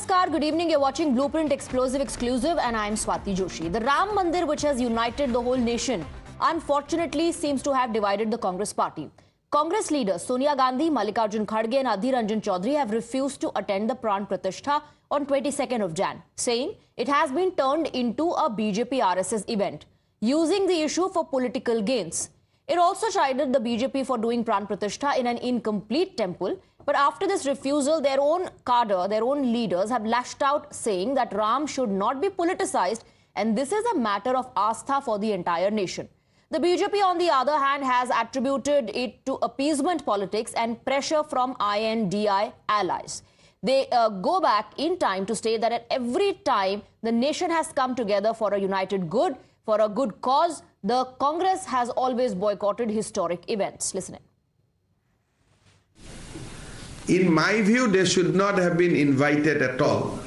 Namaskar, good evening. You're watching Blueprint Explosive Exclusive and I'm Swati Joshi. The Ram Mandir, which has united the whole nation, unfortunately seems to have divided the Congress party. Congress leaders Sonia Gandhi, Mallikarjun Kharge and Adhir Ranjan Chaudhary have refused to attend the Pran Pratishtha on 22nd of Jan, saying it has been turned into a BJP RSS event, using the issue for political gains. It also chided the BJP for doing Pran Pratishtha in an incomplete temple. But after this refusal, their own cadre, their own leaders have lashed out, saying that Ram should not be politicized and this is a matter of astha for the entire nation. The BJP, on the other hand, has attributed it to appeasement politics and pressure from INDI allies. They go back in time to state that at every time the nation has come together for a united good, for a good cause, the Congress has always boycotted historic events. Listen in. In my view, they should not have been invited at all.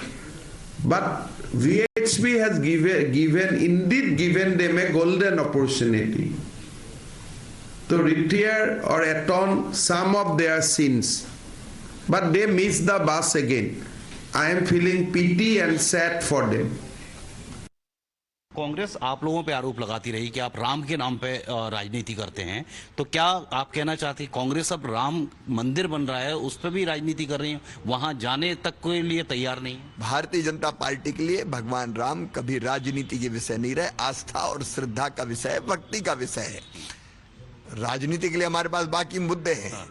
But VHP has indeed given them a golden opportunity to retire or atone some of their sins. But they missed the bus again. I am feeling pity and sad for them. Congress आप लोगों पे आरोप लगाती रही कि आप राम के नाम पे राजनीति करते हैं, तो क्या आप कहना चाहते हैं कांग्रेस अब राम मंदिर बन रहा है उस पर भी राजनीति कर रही है, वहां जाने तक के लिए तैयार नहीं है? भारतीय जनता पार्टी के लिए भगवान राम कभी राजनीति के विषय नहीं रहे, आस्था और श्रद्धा का विषय है, भक्ति का विषय है। राजनीति के लिए हमारे पास बाकी मुद्दे हैं,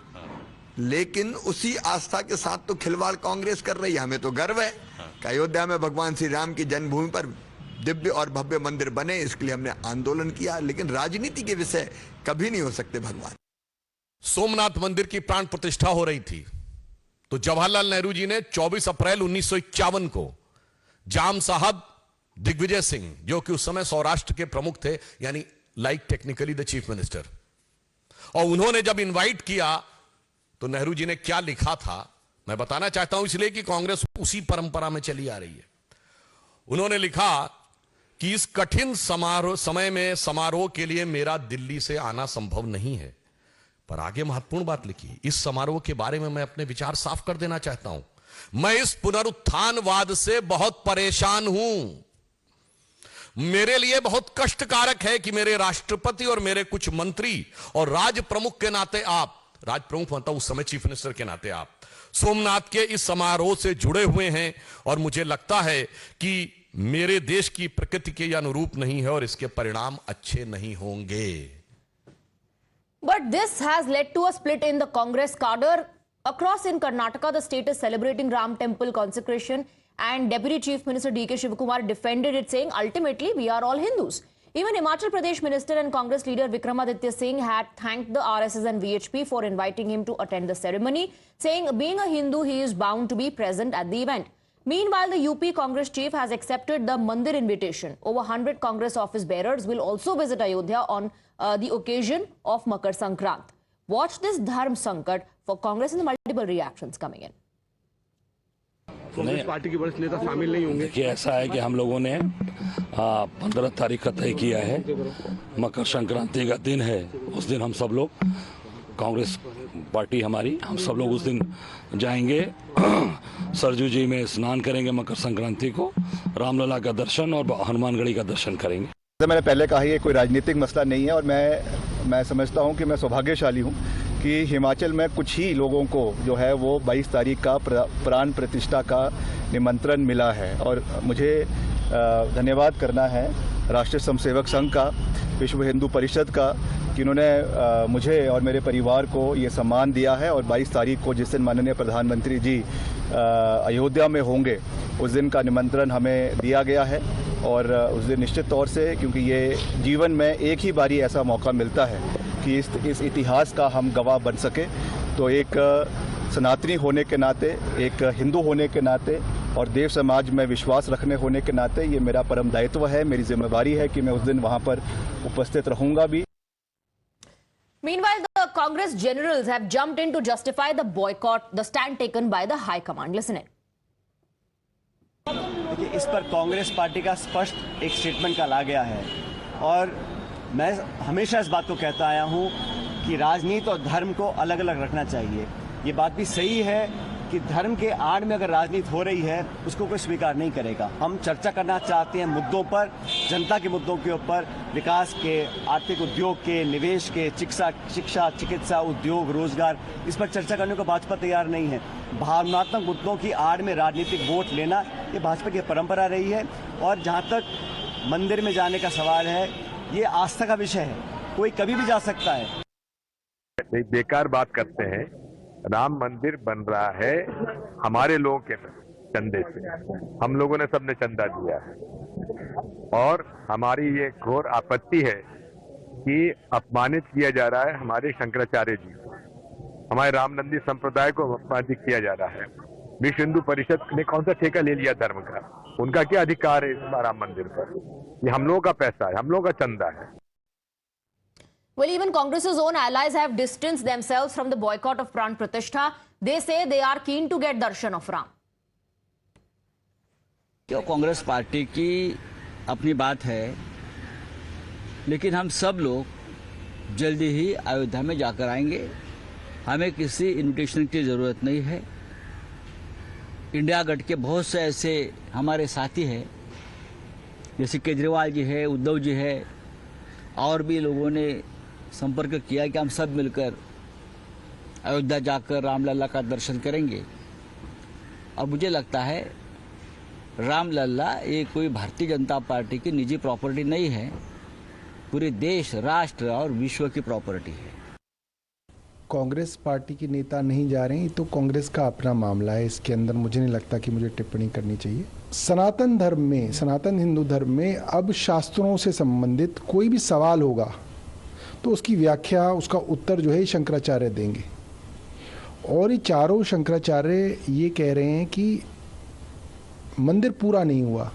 लेकिन उसी आस्था के साथ तो खिलवाड़ कांग्रेस कर रही है। हमें तो गर्व है कि अयोध्या में भगवान श्री राम की जन्मभूमि पर दिव्य और भव्य मंदिर बने, इसके लिए हमने आंदोलन किया, लेकिन राजनीति के विषय कभी नहीं हो सकते। भगवान सोमनाथ मंदिर की प्राण प्रतिष्ठा हो रही थी तो जवाहरलाल नेहरू जी ने 24 अप्रैल 1951 को जाम साहब दिग्विजय सिंह, जो कि उस समय सौराष्ट्र के प्रमुख थे, यानी like technically the chief minister, और उन्होंने जब इनवाइट किया तो नेहरू जी ने क्या लिखा था मैं बताना चाहता हूं, इसलिए कि कांग्रेस उसी परंपरा में चली आ रही है। उन्होंने लिखा कि इस कठिन समय में समारोह के लिए मेरा दिल्ली से आना संभव नहीं है, पर आगे महत्वपूर्ण बात लिखी, इस समारोह के बारे में मैं अपने विचार साफ कर देना चाहता हूं। मैं इस पुनरुत्थानवाद से बहुत परेशान हूं। मेरे लिए बहुत कष्टकारक है कि मेरे राष्ट्रपति और मेरे कुछ मंत्री और राज प्रमुख के नाते आप, राज प्रमुख मतलब उस समय चीफ मिनिस्टर के नाते आप, सोमनाथ के इस समारोह से जुड़े हुए हैं, और मुझे लगता है कि मेरे देश की प्रकृति के अनुरूप नहीं है और इसके परिणाम अच्छे नहीं होंगे। But this has led to a split in the Congress cadre. Across in Karnataka, the state is celebrating Ram temple consecration and Deputy Chief Minister D.K. Shivakumar defended it, saying ultimately we are all Hindus. Even Himachal Pradesh Minister and Congress leader Vikramaditya Singh had thanked the RSS and VHP for inviting him to attend the ceremony, saying being a Hindu, he is bound to be present at the event. Meanwhile, the UP Congress chief has accepted the Mandir invitation. Over 100 Congress office bearers will also visit Ayodhya on the occasion of Makar Sankrant. Watch this Dharm Sankat for Congress and the multiple reactions coming in. Congress party के वरिष्ठ नेता शामिल नहीं होंगे? देखिए, ऐसा है कि हम लोगों ने 15 तारीख का तय किया है, मकर संक्रांति का दिन है, उस दिन हम सब लोग, कांग्रेस पार्टी हमारी, हम सब लोग उस दिन जाएंगे, सरजू जी में स्नान करेंगे मकर संक्रांति को, रामलला का दर्शन और हनुमानगढ़ी का दर्शन करेंगे। मैंने पहले कहा ये कोई राजनीतिक मसला नहीं है, और मैं समझता हूं कि मैं सौभाग्यशाली हूं कि हिमाचल में कुछ ही लोगों को जो है वो 22 तारीख का प्राण प्रतिष्ठा का निमंत्रण मिला है, और मुझे धन्यवाद करना है राष्ट्रीय स्वयंसेवक संघ का, विश्व हिंदू परिषद का, कि इन्होंने मुझे और मेरे परिवार को ये सम्मान दिया है। और 22 तारीख को जिस दिन माननीय प्रधानमंत्री जी अयोध्या में होंगे, उस दिन का निमंत्रण हमें दिया गया है, और उस दिन निश्चित तौर से, क्योंकि ये जीवन में एक ही बारी ऐसा मौका मिलता है कि इस इतिहास का हम गवाह बन सके, तो एक सनातनी होने के नाते, एक हिंदू होने के नाते और देव समाज में विश्वास रखने होने के नाते ये मेरा परम दायित्व है, मेरी जिम्मेवारी है कि मैं उस दिन वहां पर उपस्थित रहूंगा भी। Meanwhile, the Congress generals have jumped in to justify the boycott, the stand taken by the High Command. Listen in. देखिए, इस पर कांग्रेस पार्टी का स्पष्ट एक स्टेटमेंट का ला गया है, और मैं हमेशा इस बात को कहता आया हूं कि राजनीति और धर्म को अलग अलग रखना चाहिए। ये बात भी सही है कि धर्म के आड़ में अगर राजनीति हो रही है उसको कोई स्वीकार नहीं करेगा। हम चर्चा करना चाहते हैं मुद्दों पर, जनता के मुद्दों के ऊपर, विकास के, आर्थिक उद्योग के, निवेश के, शिक्षा, चिकित्सा, उद्योग, रोजगार, इस पर चर्चा करने को भाजपा तैयार नहीं है। भावनात्मक मुद्दों की आड़ में राजनीतिक वोट लेना ये भाजपा की परंपरा रही है। और जहाँ तक मंदिर में जाने का सवाल है, ये आस्था का विषय है, कोई कभी भी जा सकता है। बेकार बात करते हैं। राम मंदिर बन रहा है हमारे लोगों के चंदे से, हम लोगों ने सबने चंदा दिया है और हमारी ये घोर आपत्ति है कि अपमानित किया जा रहा है हमारे शंकराचार्य जी को, हमारे रामनंदी संप्रदाय को अपमानित किया जा रहा है। विश्व हिंदू परिषद ने कौन सा ठेका ले लिया धर्म का? उनका क्या अधिकार है इस राम मंदिर पर? ये हम लोगों का पैसा है, हम लोगों का चंदा है। Well, even Congress's own allies have distanced themselves from the boycott of Pran Pratishtha. They say they are keen to get darshan of Ram. क्यों कांग्रेस पार्टी की अपनी बात है, लेकिन हम सब लोग जल्दी ही अयोध्या में जाकर आएंगे। हमें किसी इन्विटेशन की ज़रूरत नहीं है। इंडिया गठ के बहुत से ऐसे हमारे साथी हैं, जैसे केजरीवाल जी है, उद्धव जी है, और भी लोगों ने संपर्क किया कि हम सब मिलकर अयोध्या जाकर रामलला का दर्शन करेंगे। और मुझे लगता है रामलला ये कोई भारतीय जनता पार्टी की निजी प्रॉपर्टी नहीं है, पूरे देश, राष्ट्र और विश्व की प्रॉपर्टी है। कांग्रेस पार्टी के नेता नहीं जा रहे हैं तो कांग्रेस का अपना मामला है, इसके अंदर मुझे नहीं लगता कि मुझे टिप्पणी करनी चाहिए। सनातन धर्म में, सनातन हिंदू धर्म में अब शास्त्रों से संबंधित कोई भी सवाल होगा तो उसकी व्याख्या, उसका उत्तर जो है शंकराचार्य देंगे। और ये चारों शंकराचार्य ये कह रहे हैं कि मंदिर पूरा नहीं हुआ,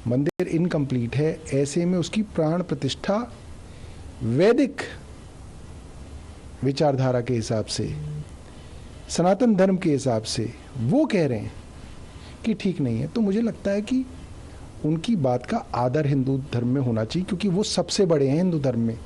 मंदिर इनकम्प्लीट है, ऐसे में उसकी प्राण प्रतिष्ठा वैदिक विचारधारा के हिसाब से, सनातन धर्म के हिसाब से वो कह रहे हैं कि ठीक नहीं है। तो मुझे लगता है कि उनकी बात का आदर हिंदू धर्म में होना चाहिए, क्योंकि वो सबसे बड़े हैं हिंदू धर्म में।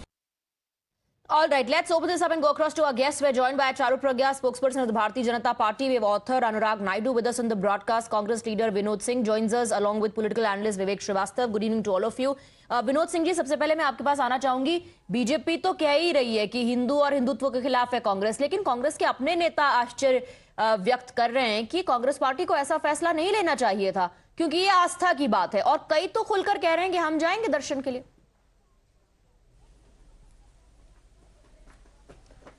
All right, let's open this up and go across to our guests. We're joined by Charu Pragya, spokesperson of the Bharatiya Janata Party. We have author Anurag Naidu with us on the broadcast. Congress leader Vinod Singh joins us along with political analyst Vivek Srivastava. Good evening to all of you. Vinod Singh ji, सबसे पहले मैं आपके पास आना चाहूंगी। BJP तो कह ही रही है कि हिंदू और हिंदुत्व के खिलाफ है कांग्रेस, लेकिन कांग्रेस के अपने नेता आश्चर्य व्यक्त कर रहे हैं कि कांग्रेस पार्टी को ऐसा फैसला नहीं लेना चाहिए था, क्योंकि ये आस्था की बात है। और कई तो खुलकर कह रहे हैं कि हम जाएंगे दर्शन के लिए।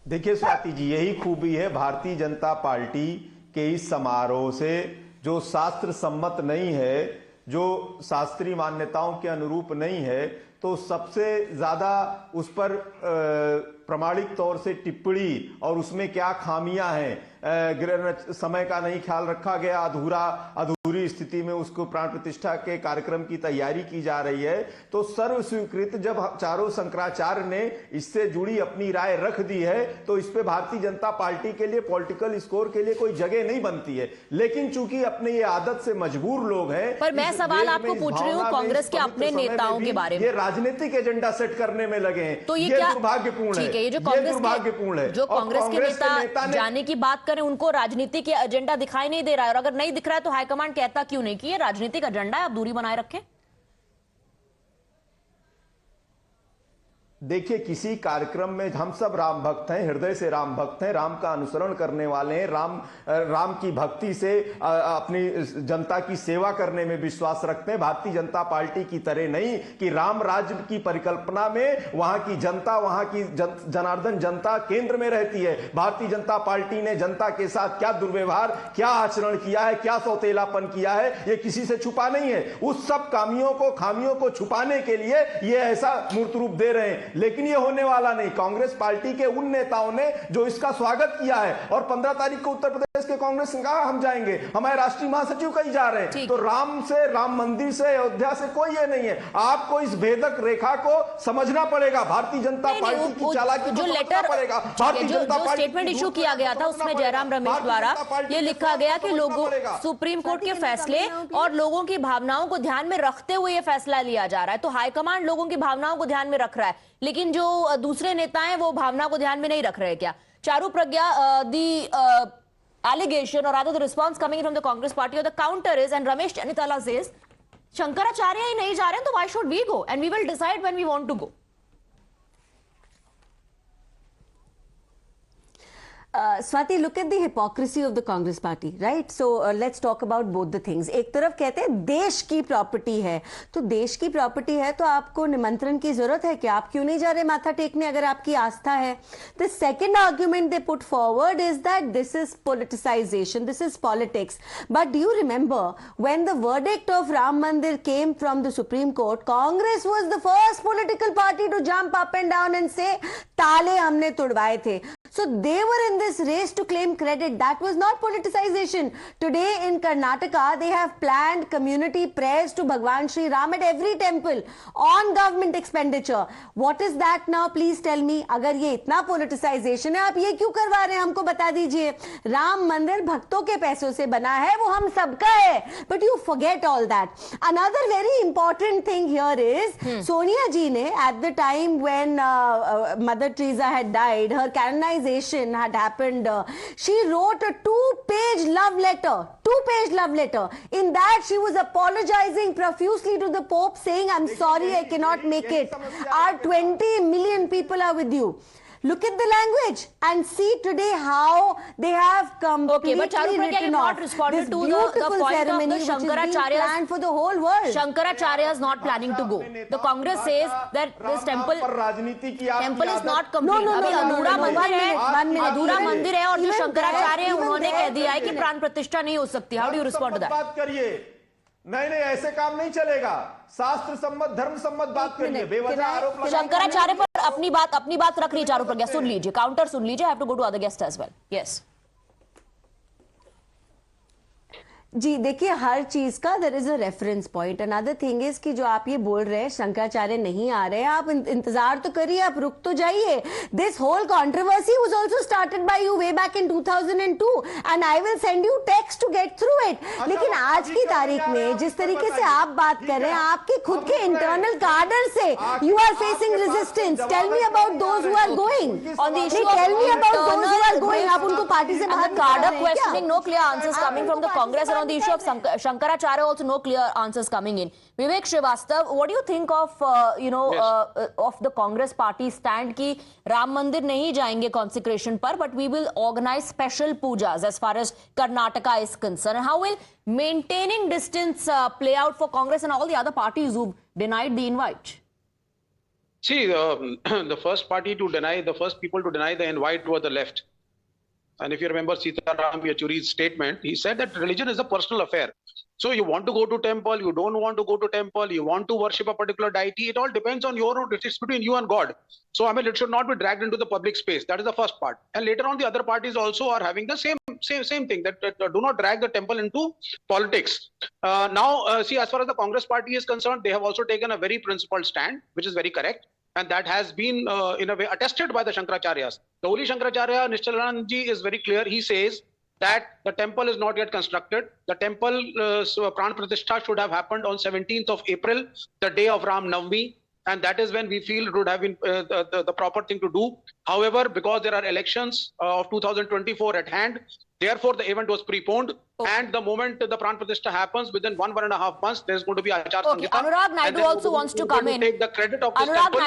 देखिए स्वाति जी, यही खूबी है भारतीय जनता पार्टी के इस समारोह से, जो शास्त्र सम्मत नहीं है, जो शास्त्रीय मान्यताओं के अनुरूप नहीं है, तो सबसे ज्यादा उस पर प्रमाणिक तौर से टिप्पणी और उसमें क्या खामियां हैं, समय का नहीं ख्याल रखा गया, अधूरी स्थिति में उसको प्राण प्रतिष्ठा के कार्यक्रम की तैयारी की जा रही है। तो सर्व स्वीकृत जब चारों शंकराचार्य ने इससे जुड़ी अपनी राय रख दी है, तो इस पे भारतीय जनता पार्टी के लिए पॉलिटिकल स्कोर के लिए कोई जगह नहीं बनती है। लेकिन चूंकि अपने ये आदत से मजबूर लोग हैं। पर मैं सवाल आपको पूछ रही हूँ कांग्रेस के अपने नेताओं के बारे में, ये राजनीतिक एजेंडा सेट करने में लगे हैं, तो ये क्या दुर्भाग्यपूर्ण है। ये जो कांग्रेस के नेता जाने की बात करें, उनको राजनीति के एजेंडा दिखाई नहीं दे रहा है। और अगर नहीं दिख रहा है तो हाईकमांड कहता क्यों नहीं कि ये राजनीतिक एजेंडा है, आप दूरी बनाए रखें? देखिए, किसी कार्यक्रम में हम सब राम भक्त हैं, हृदय से राम भक्त हैं, राम का अनुसरण करने वाले हैं, राम की भक्ति से अपनी जनता की सेवा करने में विश्वास रखते हैं। भारतीय जनता पार्टी की तरह नहीं कि राम राज्य की परिकल्पना में वहां की जनता, वहां की जनार्दन जनता केंद्र में रहती है। भारतीय जनता पार्टी ने जनता के साथ क्या दुर्व्यवहार, क्या आचरण किया है, क्या सौतेलापन किया है, ये किसी से छुपा नहीं है। उस सब खामियों को छुपाने के लिए ये ऐसा मूर्त रूप दे रहे हैं, लेकिन ये होने वाला नहीं। कांग्रेस पार्टी के उन नेताओं ने जो इसका स्वागत किया है, और 15 तारीख को उत्तर प्रदेश के कांग्रेस ने कहा हम जाएंगे, हमारे राष्ट्रीय महासचिव कहीं जा रहे हैं। तो राम मंदिर से, अयोध्या से कोई ये नहीं है। आपको इस भेदक रेखा को समझना पड़ेगा। भारतीय जनता पार्टी की चालाकी जो लेटर पड़ेगा, जो स्टेटमेंट इशू किया गया था उसमें जयराम रमेश द्वारा ये लिखा गया कि लोगों, सुप्रीम कोर्ट के फैसले और लोगों की भावनाओं को ध्यान में रखते हुए ये फैसला लिया जा रहा है। तो हाईकमांड लोगों की भावनाओं को ध्यान में रख रहा है, लेकिन जो दूसरे नेता हैं वो भावना को ध्यान में नहीं रख रहे। क्या चारू प्रज्ञा, allegation, or rather the response coming from the Congress party, or the counter is, and Ramesh Channitala says, Shankaracharya ही नहीं जा रहे हैं, तो why should we go? And we will decide when we want to go. Swati, look at the hypocrisy of the Congress party, right? So let's talk about both the things. एक तरफ कहते हैं देश की प्रॉपर्टी है, तो देश की प्रॉपर्टी है तो आपको निमंत्रण की जरूरत है कि आप क्यों नहीं जा रहे माथा टेकने अगर आपकी आस्था है. The second argument they put forward is that this is politicization, this is politics. But do you remember when the verdict of Ram Mandir came from the Supreme Court, Congress was the first political party to jump up and down and say ताले हमने तुड़वाए थे. So they were in this race to claim credit. That was not politicization. Today in Karnataka, they have planned community prayers to Bhagwan Sri Ram at every temple on government expenditure. What is that now? Please tell me. अगर ये इतना politicization है, आप ये क्यों करवा रहे हैं? हमको बता दीजिए. राम मंदिर भक्तों के पैसों से बना है, वो हम सबका है. But you forget all that. Another very important thing here is Sonia ji ne at the time when Mother Teresa had died, her canonization had happened. She wrote a two-page love letter. In that, she was apologizing profusely to the Pope, saying, "I'm sorry, I cannot make it. Our 20 million people are with you." Look at the language and see today how they have completely but Charupragya, you not responded to the point of the Shankaracharya planned for the whole world. Shankaracharya is not planning to go. The Congress says that this temple is not complete. अभी अधूरा मंदिर है और जो शंकराचार्य है उन्होंने कह दिया है कि प्राण प्रतिष्ठा नहीं हो सकती. How do you respond to that? बात करिए. नहीं ऐसे काम नहीं चलेगा. शास्त्र सम्मत धर्म सम्मत बात करिए. बेवजह आरोप शंकराचार्य पर अपनी बात रख रही है चारुप्रज्ञा. सुन लीजिए, काउंटर सुन लीजिए. I have to go to other guests as well. Yes. जी देखिए, हर चीज का there is a reference point. Another thing is कि जो आप ये बोल रहे हैं शंकराचार्य नहीं आ रहे हैं, आप इंतजार तो करिए, आप रुक तो जाइए. This whole controversy was also started by you way back in 2002 and I will send you text to get through it. लेकिन आज की तारीख में जिस तरीके से आप बात कर रहे हैं, आपके खुद के इंटरनल कार्डर से you are facing resistance. Tell me about those who are going on the issue. Tell me about those who are going. आप उनको पार्टी से बाहर cadre questioning, no clear answers coming from the Congress. On the issue of Shankaracharya, also no clear answers coming in. Vivek Srivastav, what do you think of of the Congress party stand कि राम मंदिर नहीं जाएंगे consecration पर, but we will organize special pujas as far as Karnataka is concerned? How will maintaining distance play out for Congress and all the other parties who denied the invite? See, the first people to deny the invite were the left. And if you remember Sitaram Yechury's statement, he said that religion is a personal affair. So you want to go to temple, you don't want to go to temple, you want to worship a particular deity, it all depends on your own, it's between you and God. So I mean, it should not be dragged into the public space. That is the first part. And later on, the other parties also are having the same thing, that do not drag the temple into politics. Now, see, as far as the Congress party is concerned, they have also taken a very principled stand, which is very correct. And that has been, in a way, attested by the Shankaracharyas. The holy Shankaracharya, Nishchalananji, is very clear. He says that the temple is not yet constructed. The temple Pran Pratishtha should have happened on 17th of April, the day of Ram Navami. And that is when we feel it would have been the proper thing to do. However, because there are elections of 2024 at hand, therefore the event was preponed. And the moment the Pran Pratishtha happens, within 1.5 months, there's going to be Achar Sanhita. Anurag Naidu also wants to come in. Take the credit of this Anurag temple,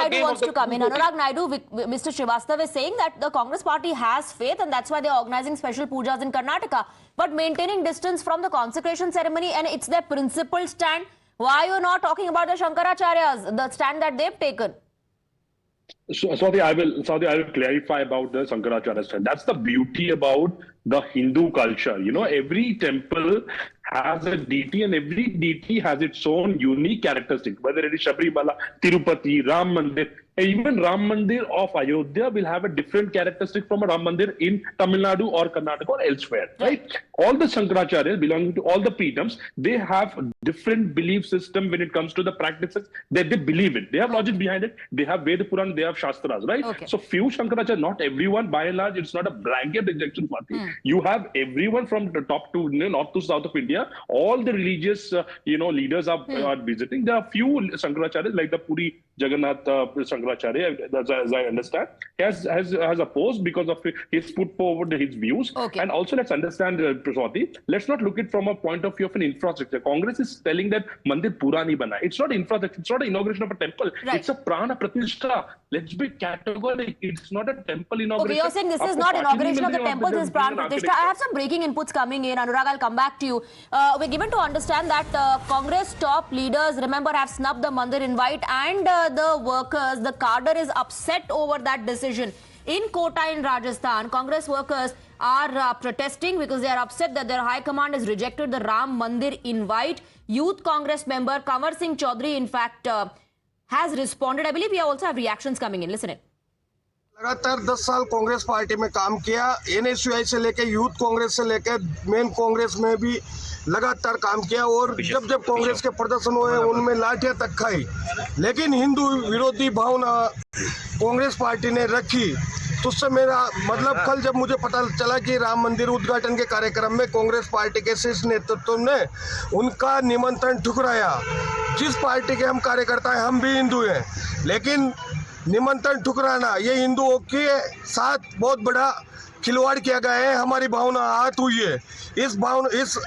Naidu wants to come in. Anurag Naidu, Mr. Srivastav is saying that the Congress party has faith and that's why they're organizing special pujas in Karnataka. But maintaining distance from the consecration ceremony, and it's their principled stand. Why are you not talking about the Shankaracharyas, the stand that they've taken? Saudi, I will clarify about the Shankaracharya stand. That's the beauty about the Hindu culture. You know, every temple has a deity and every deity has its own unique characteristic. Whether it is Shabarimala, Tirupati, Ram Mandir, even Ram Mandir of Ayodhya will have a different characteristic from a Ram Mandir in Tamil Nadu or Karnataka or elsewhere, right? All the Shankaracharyas belonging to all the Peetams, they have different belief system when it comes to the practices that they believe in. They have logic behind it. They have Veda Puran, they have Shastras, right? Okay. So few Shankaracharya, not everyone, by and large, it's not a blanket rejection party. You have everyone from the top to north to south of India. All the religious, leaders are visiting. There are few Shankaracharyas like the Puri Jagannath Shankaracharya, as I understand, has opposed because of he's put forward his views. Okay. And also, let's understand, Swati, let's not look it from a point of view of an infrastructure. Congress is telling that Mandir Pura nahi bana. It's not infrastructure. It's not an inauguration of a temple. Right. It's a prana pratishtha. Let's be categorical. It's not a temple inauguration. Okay, you're saying this is not inauguration of the temples, this is Pran Pratishtha. I have some breaking inputs coming in. Anurag, I'll come back to you. We're given to understand that Congress top leaders, remember, have snubbed the Mandir invite, and the workers, the cadre is upset over that decision. In Kota in Rajasthan, Congress workers are protesting because they are upset that their high command has rejected the Ram Mandir invite. Youth Congress member Kanwar Singh Chaudhary, in fact, has responded. I believe we also have reactions coming in. Listen in. लगातार 10 साल Congress party में काम किया, NSUI से लेकर youth Congress से लेकर main Congress में भी लगातार काम किया, और जब जब कांग्रेस के प्रदर्शन हुए उनमें लाठियां तक खाई, लेकिन हिंदू विरोधी भावना कांग्रेस पार्टी ने रखी। तो उससे मेरा मतलब कल जब मुझे पता चला कि राम मंदिर उद्घाटन के कार्यक्रम में कांग्रेस पार्टी के शीर्ष नेतृत्व ने उनका निमंत्रण ठुकराया। जिस पार्टी के हम कार्यकर्ता हैं, हम भी हिंदू हैं, लेकिन निमंत्रण ठुकराना, ये हिंदुओं के साथ बहुत बड़ा खिलवाड़ किया गया है। हमारी भावना आहत हुई है, इस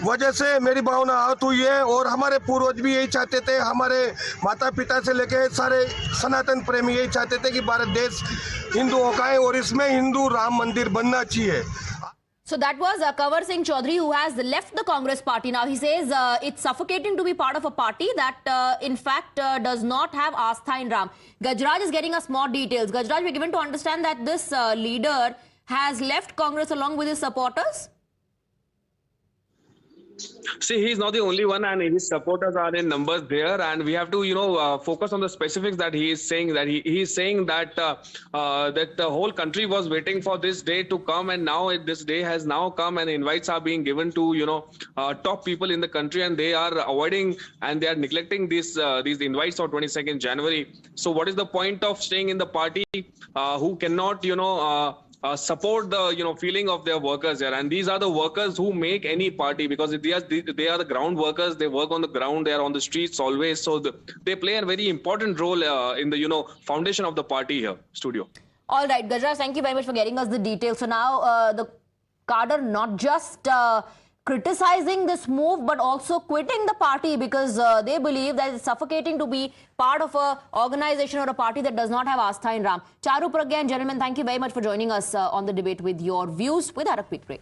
वजह से मेरी भावना आहत हुई है, और हमारे पूर्वज भी यही चाहते थे, हमारे माता पिता से लेकर सारे सनातन प्रेमी यही चाहते थे कि भारत देश हिंदुओं का है और इसमें हिंदू राम मंदिर बनना चाहिए। So that was Kanwar Singh Chaudhary, who has left the Congress party. Now he says it's suffocating to be part of a party that in fact does not have Astha in Ram. Gajraj is getting us more details. Gajraj, we're given to understand that this leader has left Congress along with his supporters. See, he's not the only one, and his supporters are in numbers there, and we have to, focus on the specifics that he is saying. That he is saying that that the whole country was waiting for this day to come, and now this day has now come, and invites are being given to top people in the country, and they are avoiding and they are neglecting these invites for 22nd January. So, what is the point of staying in the party who cannot, support the feeling of their workers here? And these are the workers who make any party, because they are the ground workers. They work on the ground. They are on the streets always. So they play a very important role in the foundation of the party here. Studio. All right, Gajraj, thank you very much for getting us the details. So now the cadre not just criticizing this move, but also quitting the party because they believe that it's suffocating to be part of a organization or a party that does not have Astha in Ram. Charu, Pragya and gentlemen, thank you very much for joining us on the debate with your views. We'll have a quick break.